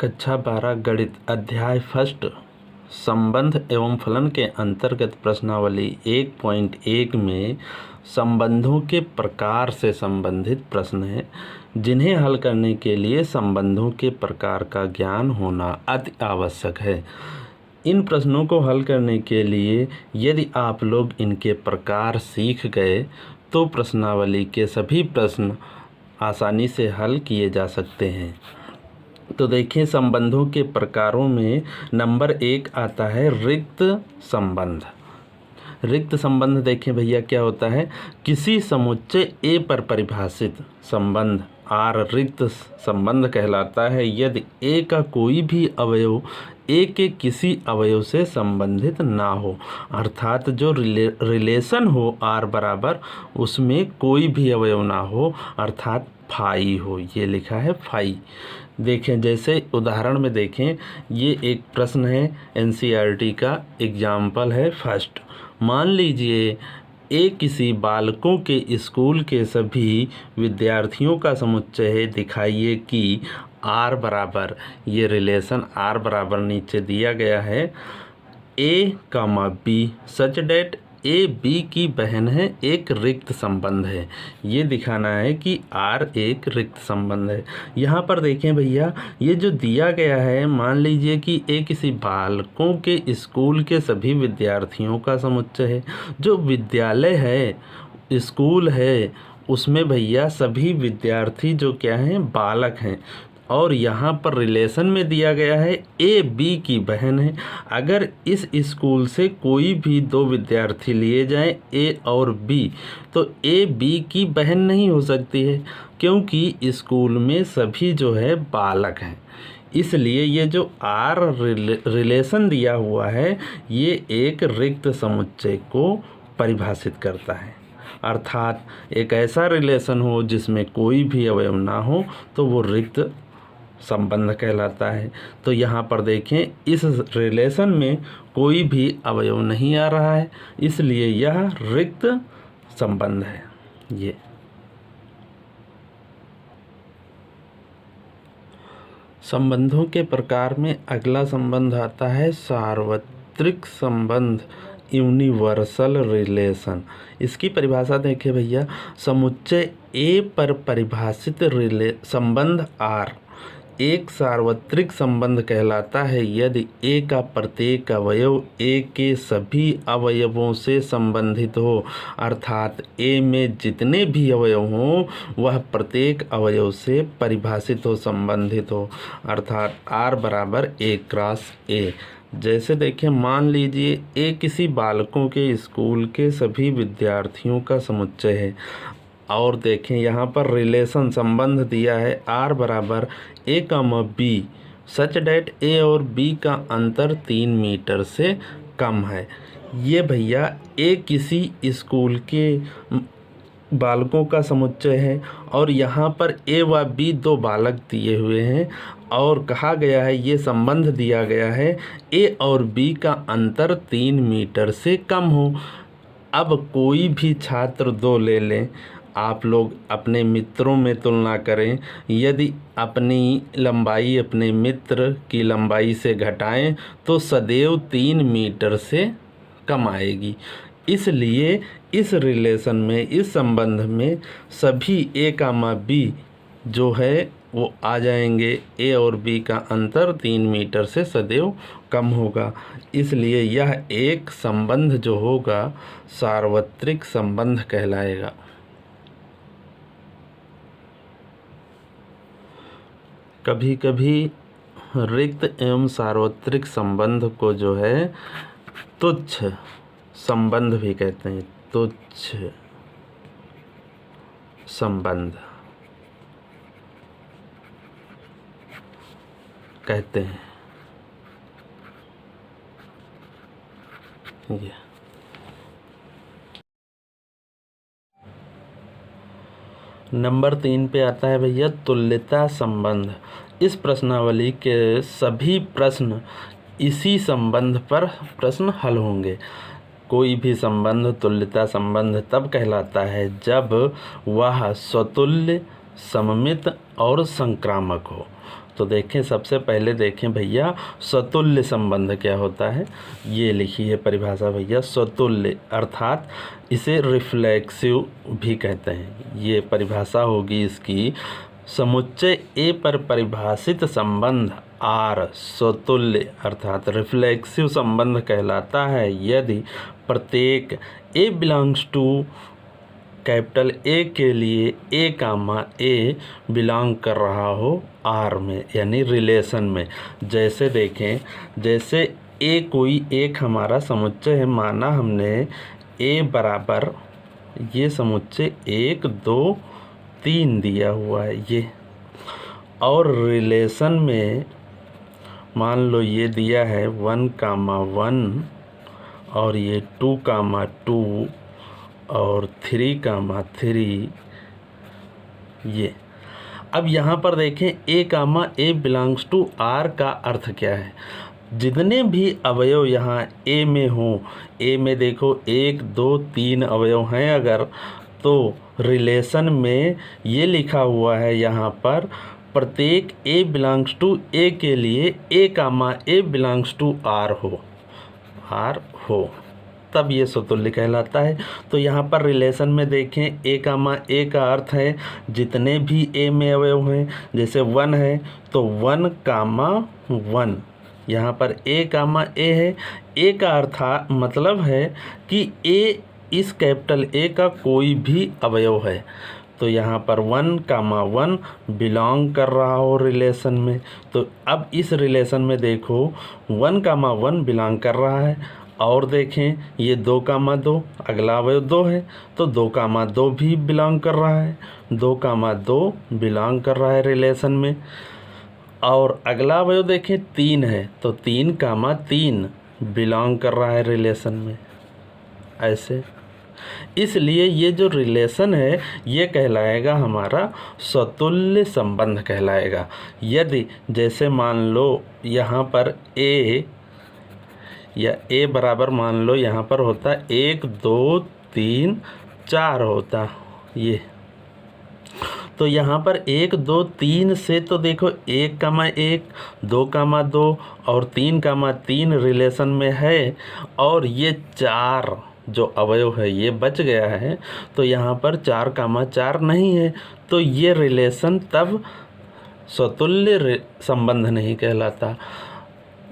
कक्षा 12 गणित अध्याय फर्स्ट संबंध एवं फलन के अंतर्गत प्रश्नावली 1.1 में संबंधों के प्रकार से संबंधित प्रश्न है, जिन्हें हल करने के लिए संबंधों के प्रकार का ज्ञान होना अति आवश्यक है। इन प्रश्नों को हल करने के लिए यदि आप लोग इनके प्रकार सीख गए तो प्रश्नावली के सभी प्रश्न आसानी से हल किए जा सकते हैं। तो देखिए, संबंधों के प्रकारों में नंबर 1 आता है रिक्त संबंध। रिक्त संबंध देखें भैया क्या होता है, किसी समुच्चय ए पर परिभाषित संबंध आर रिक्त संबंध कहलाता है यदि ए का कोई भी अवयव ए के किसी अवयव से संबंधित ना हो, अर्थात जो रिलेशन हो आर बराबर उसमें कोई भी अवयव ना हो, अर्थात फाई हो। ये लिखा है फाई। देखें, जैसे उदाहरण में देखें, ये एक प्रश्न है एनसीईआरटी का, एग्जाम्पल है फर्स्ट। मान लीजिए ए किसी बालकों के स्कूल के सभी विद्यार्थियों का समुच्चय है। दिखाइए कि आर बराबर, ये रिलेशन आर बराबर नीचे दिया गया है, A comma B such that A B की बहन है, एक रिक्त संबंध है। ये दिखाना है कि आर एक रिक्त संबंध है। यहाँ पर देखें भैया, ये जो दिया गया है, मान लीजिए कि ए किसी बालकों के स्कूल के सभी विद्यार्थियों का समुच्चय है। जो विद्यालय है, स्कूल है, उसमें भैया सभी विद्यार्थी जो क्या हैं, बालक हैं। और यहाँ पर रिलेशन में दिया गया है ए बी की बहन है। अगर इस स्कूल से कोई भी दो विद्यार्थी लिए जाएं, ए और बी, तो ए बी की बहन नहीं हो सकती है, क्योंकि स्कूल में सभी जो है बालक हैं। इसलिए ये जो आर रिलेशन दिया हुआ है, ये एक रिक्त समुच्चय को परिभाषित करता है। अर्थात एक ऐसा रिलेशन हो जिसमें कोई भी अवयव ना हो, तो वो रिक्त संबंध कहलाता है। तो यहाँ पर देखें, इस रिलेशन में कोई भी अवयव नहीं आ रहा है, इसलिए यह रिक्त संबंध है। ये संबंधों के प्रकार में अगला संबंध आता है सार्वत्रिक संबंध, यूनिवर्सल रिलेशन। इसकी परिभाषा देखिए भैया, समुच्चय ए पर परिभाषित संबंध आर एक सार्वत्रिक संबंध कहलाता है यदि ए का प्रत्येक अवयव ए के सभी अवयवों से संबंधित हो, अर्थात ए में जितने भी अवयव हों वह प्रत्येक अवयव से परिभाषित हो, संबंधित हो, अर्थात आर बराबर ए क्रॉस ए। जैसे देखें, मान लीजिए ए किसी बालकों के स्कूल के सभी विद्यार्थियों का समुच्चय है। और देखें, यहाँ पर रिलेशन संबंध दिया है आर बराबर ए कामा बी सच डेट ए और बी का अंतर 3 मीटर से कम है। ये भैया ए किसी स्कूल के बालकों का समुच्चय है और यहाँ पर ए व बी दो बालक दिए हुए हैं और कहा गया है, ये संबंध दिया गया है ए और बी का अंतर 3 मीटर से कम हो। अब कोई भी छात्र दो ले लें, आप लोग अपने मित्रों में तुलना करें, यदि अपनी लंबाई अपने मित्र की लंबाई से घटाएं तो सदैव 3 मीटर से कम आएगी। इसलिए इस रिलेशन में, इस संबंध में सभी ए कामा बी जो है वो आ जाएंगे। ए और बी का अंतर 3 मीटर से सदैव कम होगा, इसलिए यह एक संबंध जो होगा सार्वत्रिक संबंध कहलाएगा। कभी कभी रिक्त एवं सार्वत्रिक संबंध को जो है तुच्छ संबंध भी कहते हैं, तुच्छ संबंध कहते हैं। ये नंबर 3 पे आता है भैया तुल्यता संबंध। इस प्रश्नावली के सभी प्रश्न इसी संबंध पर प्रश्न हल होंगे। कोई भी संबंध तुल्यता संबंध तब कहलाता है जब वह स्वतुल्य, सममित और संक्रामक हो। तो देखें, सबसे पहले देखें भैया स्वतुल्य संबंध क्या होता है। ये लिखी है परिभाषा भैया, स्वतुल्य अर्थात इसे रिफ्लेक्सिव भी कहते हैं। ये परिभाषा होगी इसकी, समुच्चय ए पर परिभाषित संबंध आर स्वतुल्य अर्थात रिफ्लेक्सिव संबंध कहलाता है यदि प्रत्येक ए बिलोंग्स टू कैपिटल ए के लिए ए कामा ए बिलोंग कर रहा हो आर में, यानी रिलेशन में। जैसे देखें, जैसे ए कोई एक हमारा समुच्चय है, माना हमने ए बराबर ये समुच्चय 1 2 3 दिया हुआ है ये, और रिलेशन में मान लो ये दिया है 1 कामा 1 और ये 2 कामा 2 और 3 कामा 3 ये। अब यहाँ पर देखें ए कामा ए बिलोंग्स टू आर का अर्थ क्या है। जितने भी अवयव यहाँ ए में हों, ए में देखो 1 2 3 अवयव हैं अगर, तो रिलेशन में ये लिखा हुआ है यहाँ पर प्रत्येक ए बिलोंग्स टू ए के लिए ए कामा ए बिलोंग्स टू आर हो, तब ये स्वतुल्य कहलाता है। तो यहाँ पर रिलेशन में देखें ए कामा ए का अर्थ है जितने भी ए में अवयव हैं, जैसे 1 है तो 1 कामा 1, यहाँ पर ए कामा ए है। ए का अर्थ मतलब है कि ए इस कैपिटल ए का कोई भी अवयव है, तो यहाँ पर 1 कामा 1 बिलोंग कर रहा हो रिलेशन में। तो अब इस रिलेशन में देखो 1 कामा 1 बिलोंग कर रहा है, और देखें ये 2 कामा 2 अगला अवयव 2 है तो 2 कामा 2 भी बिलोंग कर रहा है, 2 कामा 2 बिलोंग कर रहा है रिलेशन में। और अगला अवयव देखें 3 है तो 3 कामा 3 बिलोंग कर रहा है रिलेशन में, ऐसे। इसलिए ये जो रिलेशन है ये कहलाएगा हमारा स्वतुल्य संबंध कहलाएगा। यदि जैसे मान लो यहाँ पर ए या ए बराबर मान लो यहाँ पर होता 1 2 3 4 होता ये, तो यहाँ पर 1 2 3 से तो देखो 1 कामा 1 2 कामा 2 और 3 कामा 3 रिलेशन में है, और ये 4 जो अवयव है ये बच गया है, तो यहाँ पर 4 कामा 4 नहीं है, तो ये रिलेशन तब स्वतुल्य संबंध नहीं कहलाता।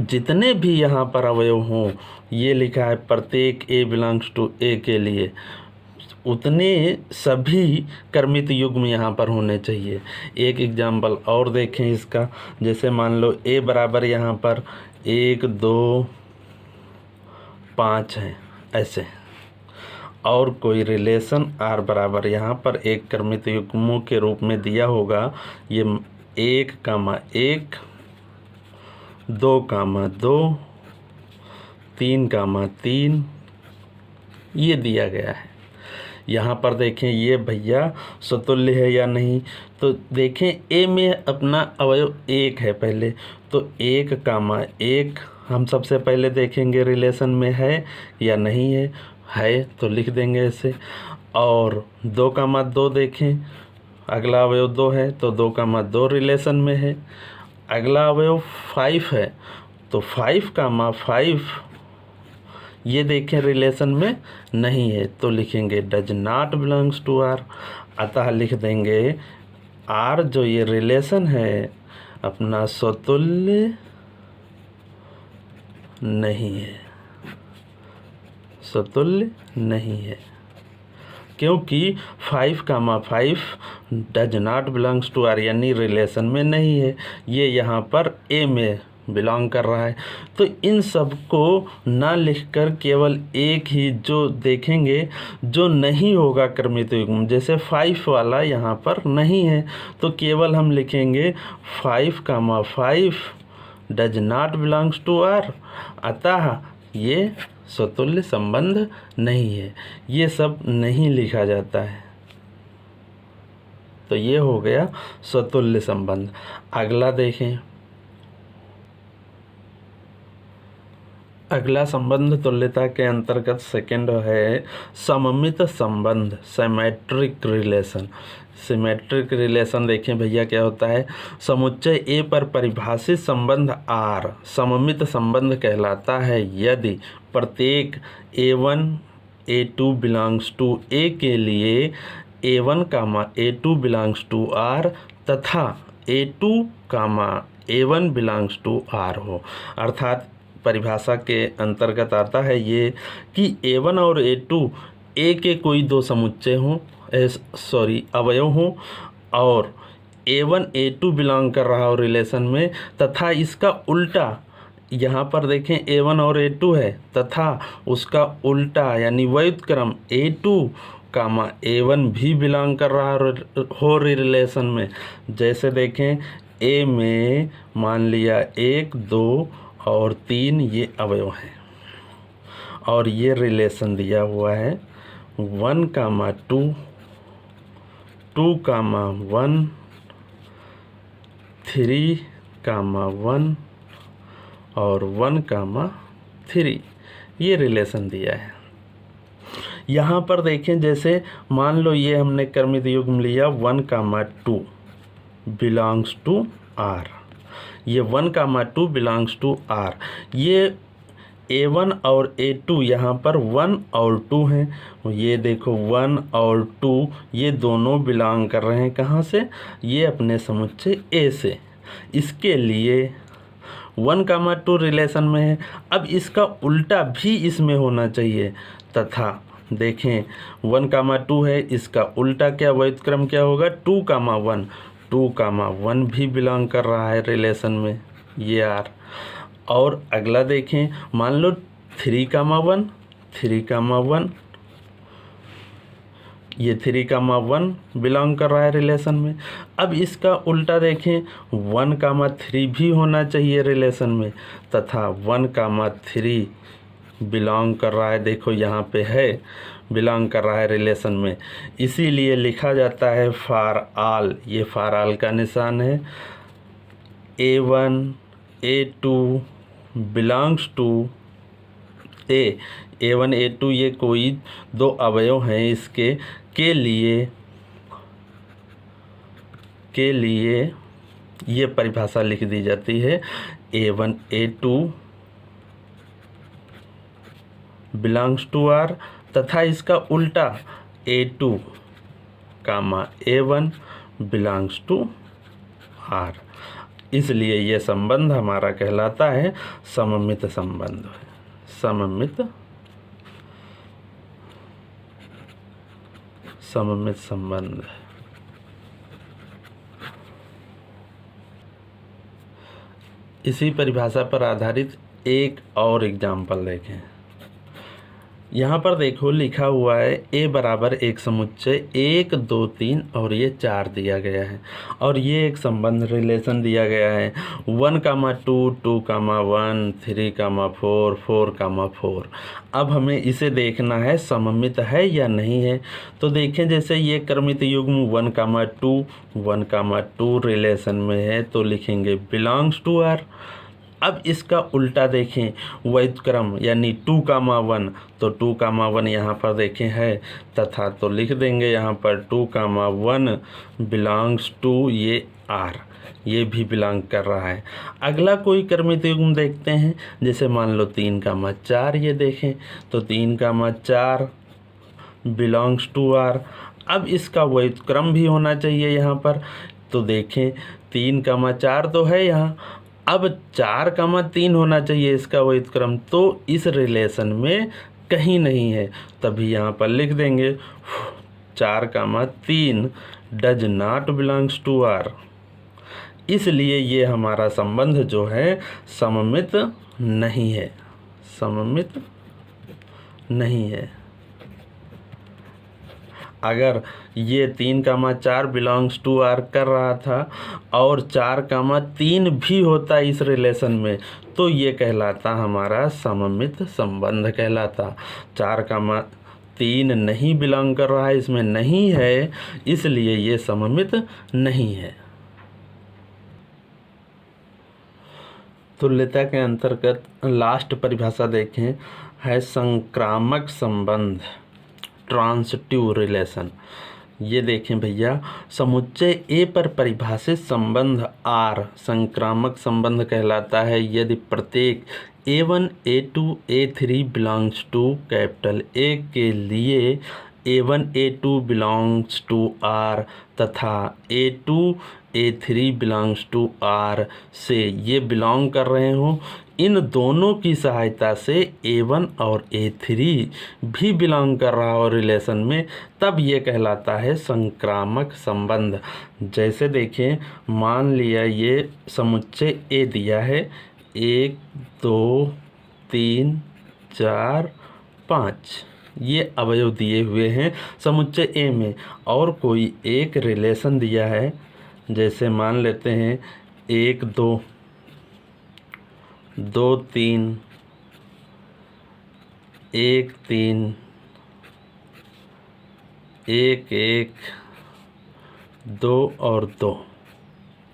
जितने भी यहाँ पर अवयव हों, ये लिखा है प्रत्येक ए बिलोंग्स टू ए के लिए, उतने सभी कर्मित युग्म यहाँ पर होने चाहिए। एक एग्जाम्पल और देखें इसका, जैसे मान लो ए बराबर यहाँ पर 1 2 5 है ऐसे, और कोई रिलेशन आर बराबर यहाँ पर एक कर्मित युग्मों के रूप में दिया होगा, ये 1 कामा 1 2 कामा 2 3 कामा 3 ये दिया गया है। यहाँ पर देखें ये भैया स्वतुल्य है या नहीं, तो देखें ए में अपना अवयव 1 है पहले, तो 1 कामा 1 हम सबसे पहले देखेंगे रिलेशन में है या नहीं है तो लिख देंगे ऐसे। और 2 कामा 2 देखें, अगला अवयव 2 है तो 2 कामा 2 रिलेशन में है। अगला अवयव 5 है तो 5 कामा 5 ये देखें रिलेशन में नहीं है, तो लिखेंगे does not belongs to R. अतः लिख देंगे आर जो ये रिलेशन है अपना स्वतुल्य नहीं है, स्वतुल्य नहीं है, क्योंकि 5 comma 5 does not belongs to R यानी रिलेशन में नहीं है, ये यहाँ पर ए में बिलोंग कर रहा है। तो इन सब को ना लिखकर केवल एक ही जो देखेंगे जो नहीं होगा कर्मित युग्म, जैसे 5 वाला यहाँ पर नहीं है तो केवल हम लिखेंगे 5 comma 5 does not belongs to R, अतः ये स्वतुल्य संबंध नहीं है, ये सब नहीं लिखा जाता है। तो ये हो गया स्वतुल्य संबंध। अगला देखें, अगला संबंध तुल्यता के अंतर्गत सेकंड है सममित संबंध, सिमेट्रिक रिलेशन। सिमेट्रिक रिलेशन देखें भैया क्या होता है, समुच्चय ए पर परिभाषित संबंध आर सममित संबंध कहलाता है यदि प्रत्येक A1 A2 बिलोंग्स टू ए के लिए A1 A2 belongs to are तथा A2 A1 belongs to are हो। अर्थात परिभाषा के अंतर्गत आता है ये कि A1 और A2 ए के कोई दो समुच्चय हों, अवयव हों और A1 A2 बिलोंग कर रहा हो रिलेशन में, तथा इसका उल्टा यहाँ पर देखें A1 और A2 है तथा उसका उल्टा यानी व्युत्क्रम A2 A1 भी बिलोंग कर रहा हो रिलेशन में। जैसे देखें A में मान लिया 1 2 और 3 ये अवयव हैं और ये रिलेशन दिया हुआ है 1, 2, 2, 1, 3, 1 और 1, 3 ये रिलेशन दिया है। यहाँ पर देखें जैसे मान लो ये हमने क्रमित युग्म लिया 1, 2 बिलोंग्स टू आर, ये 1, 2 बिलोंग्स टू आर। ये A1 और A2 यहाँ पर 1 और 2 हैं। ये देखो 1 और 2 ये दोनों बिलोंग कर रहे हैं कहाँ से, ये अपने समुच्चय A से। इसके लिए 1, 2 रिलेशन में है। अब इसका उल्टा भी इसमें होना चाहिए तथा देखें 1, 2 है, इसका उल्टा क्या व्युत्क्रम क्या होगा 2, 1, 2, 1 भी बिलोंग कर रहा है रिलेशन में ये आर। और अगला देखें मान लो 3, 1, 3, 1 ये 3, 1 बिलोंग कर रहा है रिलेशन में। अब इसका उल्टा देखें 1, 3 भी होना चाहिए रिलेशन में तथा 1, 3 बिलोंग कर रहा है, देखो यहाँ पे है बिलोंग कर रहा है रिलेशन में। इसीलिए लिखा जाता है फॉर ऑल, ये फॉर ऑल का निशान है A1 A2 belongs to A1 A2 ये कोई दो अवयव हैं इसके के लिए ये परिभाषा लिख दी जाती है A1 A2 belongs to are तथा इसका उल्टा A2 A1 belongs to R. इसलिए ये संबंध हमारा कहलाता है सममित संबंध। सममित संबंध। इसी परिभाषा पर आधारित एक और एग्जाम्पल देखें। यहाँ पर देखो लिखा हुआ है A बराबर एक समुच्चय 1 2 3 और ये 4 दिया गया है और ये एक संबंध रिलेशन दिया गया है 1, 2, 2, 1, 3, 4, 4, 4। अब हमें इसे देखना है सममित है या नहीं है। तो देखें जैसे ये क्रमित युग्म 1, 2 रिलेशन में है तो लिखेंगे बिलोंग्स टू आर। अब इसका उल्टा देखें व्युत्क्रम यानी 2, 1 तो 2, 1 यहाँ पर देखें है तथा तो लिख देंगे यहाँ पर 2, 1 बिलोंग्स टू ये आर, ये भी बिलोंग कर रहा है। अगला कोई क्रमित युग्म देखते हैं जैसे मान लो 3, 4 ये देखें तो 3, 4 बिलोंग्स टू आर। अब इसका व्युत्क्रम भी होना चाहिए यहाँ पर तो देखें 3, 4 तो है यहाँ, अब 4, 3 होना चाहिए इसका व्युत्क्रम, तो इस रिलेशन में कहीं नहीं है, तभी यहाँ पर लिख देंगे 4, 3 does not belongs to R. इसलिए ये हमारा संबंध जो है सममित नहीं है, सममित नहीं है। अगर ये 3, 4 बिलोंग्स टू आर कर रहा था और 4, 3 भी होता इस रिलेशन में तो ये कहलाता हमारा सममित संबंध कहलाता। 4, 3 नहीं बिलोंग कर रहा है, इसमें नहीं है, इसलिए ये सममित नहीं है। तुल्यता के अंतर्गत लास्ट परिभाषा देखें है संक्रामक संबंध, ट्रांसिटिव रिलेशन। ये देखें भैया, समुच्चय ए पर परिभाषित संबंध आर संक्रामक संबंध कहलाता है यदि प्रत्येक A1 A2 A3 belongs to capital A के लिए A1 A2 belongs to are तथा A2 A3 belongs to are से ये बिलोंग कर रहे हो। इन दोनों की सहायता से A1 और A3 भी बिलोंग कर रहा हो रिलेशन में, तब ये कहलाता है संक्रामक संबंध। जैसे देखें, मान लिया ये समुच्चय ए दिया है 1 2 3 4 5, ये अवयव दिए हुए हैं समुच्चय ए में, और कोई एक रिलेशन दिया है, जैसे मान लेते हैं 1 2 2 3 1 3 1 1 2 और 2,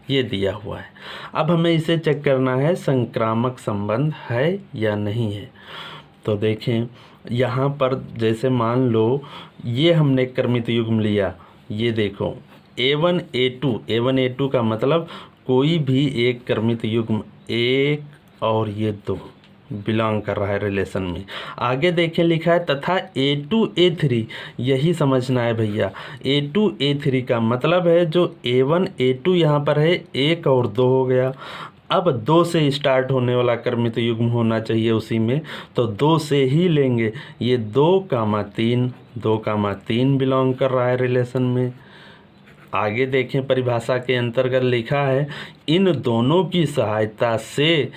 ये दिया हुआ है। अब हमें इसे चेक करना है संक्रामक संबंध है या नहीं है। तो देखें यहाँ पर, जैसे मान लो ये हमने क्रमित युग्म लिया, ये देखो A1 A2 का मतलब कोई भी एक क्रमित युग्म 1 और ये 2 बिलोंग कर रहा है रिलेशन में। आगे देखें लिखा है तथा A2 A3, यही समझना है भैया। A2 A3 का मतलब है जो A1 A2 यहाँ पर है 1 और 2 हो गया। अब 2 से स्टार्ट होने वाला क्रमित युग्म होना चाहिए उसी में, तो 2 से ही लेंगे। ये 2,3 बिलोंग कर रहा है रिलेशन में। आगे देखें परिभाषा के अंतर्गत लिखा है इन दोनों की सहायता से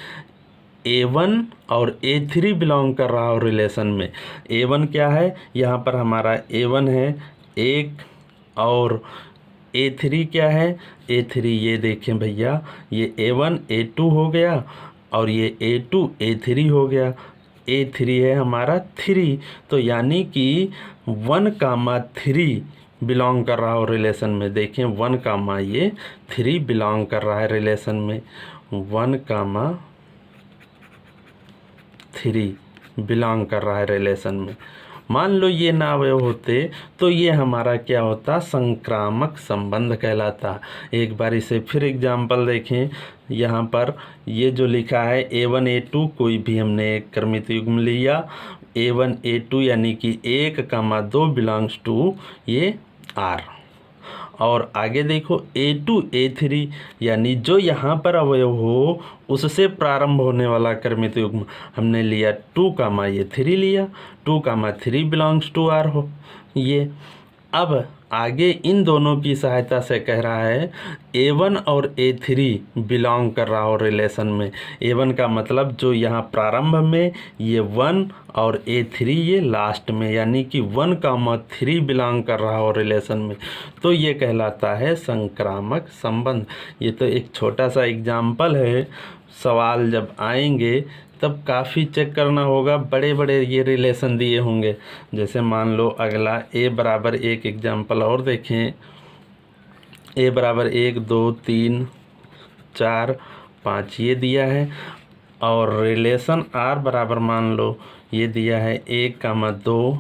A1 और A3 बिलोंग कर रहा हो रिलेशन में। A1 क्या है, यहाँ पर हमारा A1 है 1, और A3 क्या है, A3 ये देखें भैया, ये A1 A2 हो गया और ये A2 A3 हो गया। A3 है हमारा 3, तो यानी कि 1,3 बिलोंग कर रहा हो रिलेशन में। देखें 1,3 बिलोंग कर रहा है रिलेशन में, 1,3 बिलोंग कर रहा है रिलेशन में। मान लो ये ना अवयव होते तो ये हमारा क्या होता, संक्रामक संबंध कहलाता। एक बार इसे फिर एग्जाम्पल देखें। यहाँ पर ये जो लिखा है A1 A2, कोई भी हमने एक क्रमित युग्म लिया A1 A2 यानी कि 1,2 बिलोंग्स टू ये R। और आगे देखो A2 A3 यानी जो यहाँ पर अवयव हो उससे प्रारंभ होने वाला क्रमित युग्म हमने लिया 2,3 लिया, 2,3 बिलोंग्स टू R हो ये। अब आगे इन दोनों की सहायता से कह रहा है A1 और A3 बिलोंग कर रहा हो रिलेशन में। A1 का मतलब जो यहाँ प्रारंभ में ये 1 और A3 ये लास्ट में, यानी कि 1,3 बिलोंग कर रहा हो रिलेशन में, तो ये कहलाता है संक्रामक संबंध। ये तो एक छोटा सा एग्जाम्पल है, सवाल जब आएंगे तब काफ़ी चेक करना होगा, बड़े बड़े ये रिलेशन दिए होंगे। जैसे मान लो अगला A बराबर 1 एग्जाम्पल और देखें, A बराबर 1 2 3 4 5 ये दिया है, और रिलेशन R बराबर मान लो ये दिया है 1,2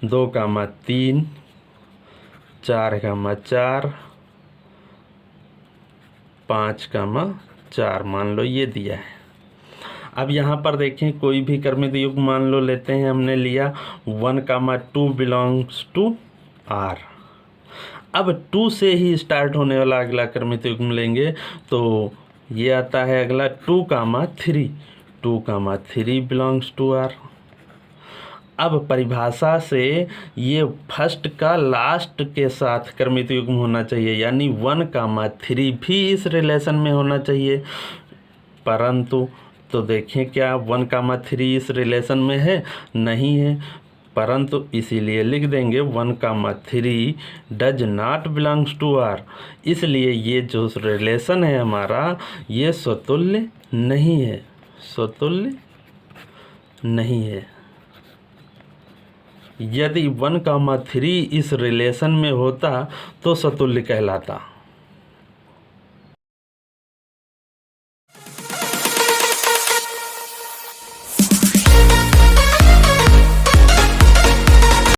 2,3 4,4 5,4 मान लो ये दिया है। अब यहाँ पर देखें कोई भी क्रमित युग्म मान लो लेते हैं, हमने लिया 1,2 बिलोंग्स टू R। अब 2 से ही स्टार्ट होने वाला अगला क्रमित युग्म लेंगे तो ये आता है अगला 2,3 बिलोंग्स टू R। अब परिभाषा से ये फर्स्ट का लास्ट के साथ क्रमित युग्म होना चाहिए, यानी 1,3 भी इस रिलेशन में होना चाहिए, परंतु तो देखें क्या 1,3 इस रिलेशन में है, नहीं है, परंतु इसीलिए लिख देंगे 1,3 does not belongs to R। इसलिए ये जो रिलेशन है हमारा ये स्वतुल्य नहीं है, स्वतुल्य नहीं है। यदि 1,3 इस रिलेशन में होता तो स्वतुल्य कहलाता।